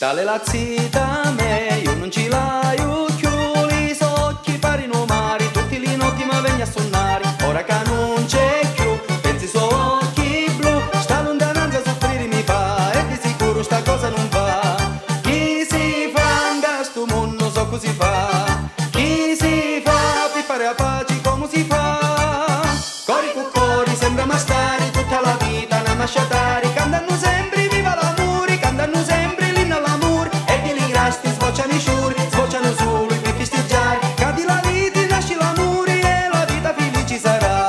Tale la zita me, io non ci laio più, li socchi pari numari, tutti li notti ma vegni a suonare, ora che non c'è più, pensi su occhi blu, sta lontananza a soffrire mi fa, e di sicuro sta cosa non va, chi si fa in questo mondo so così fa, chi si fa per fare a pace come si fa, cori con cori sembra ma stare tutta la vita, una masciatari, cantano sempre viva l'amore, cantano sempre l'inno all'amore, e di li grasti sbocciano i sciuri, sbocciano solo i festeggiare, cadi la lite, nasce l'amore e la vita felice sarà.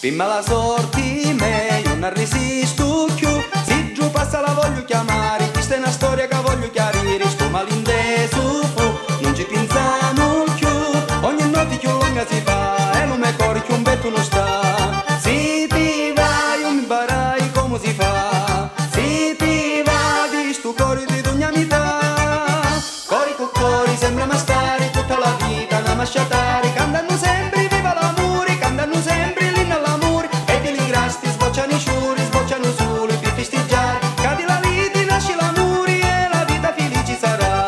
Prima la sorti me, io non resisto più, se giù passa la voglio chiamare, questa è una storia che voglio chiarire, sto malinteso fu, non ci pensiamo più, ogni notte più lunga si fa, e non mi corri che un betto non sta, se ti vai io mi imparai come si fa, se ti va di sto cori di ogni metà, cori con cori sembra ma stare tutta la vita, una masciatari, cantano sempre viva l'amore, cantano sempre l'inno all'amore, e di li grasti sbocciano i sciuri, sbocciano solo per festeggiare, cadi la lite, nasce l'amore e la vita felice sarà.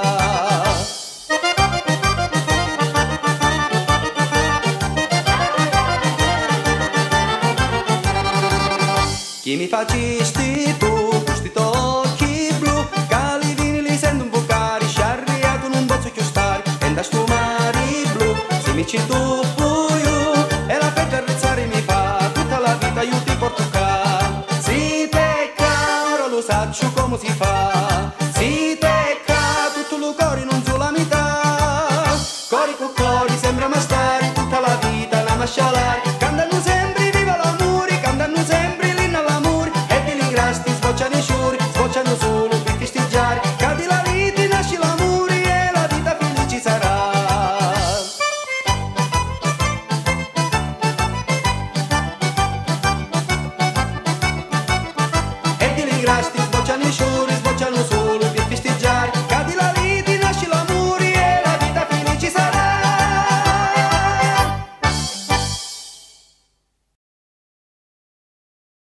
Chi mi facesti tu, questi tocchi blu, cali vini li sento un po' cari, sciarriato non posso più stare, e da sto mare blu, se mi ci tuffo io, e la fetta arrezzare mi fa, tutta la vita io ti porto qua, si pecca, ora lo saccio come si fa, si pecca, tutto lo cori non so la metà, cori con cori sembra ma stare, tutta la vita la mascialare,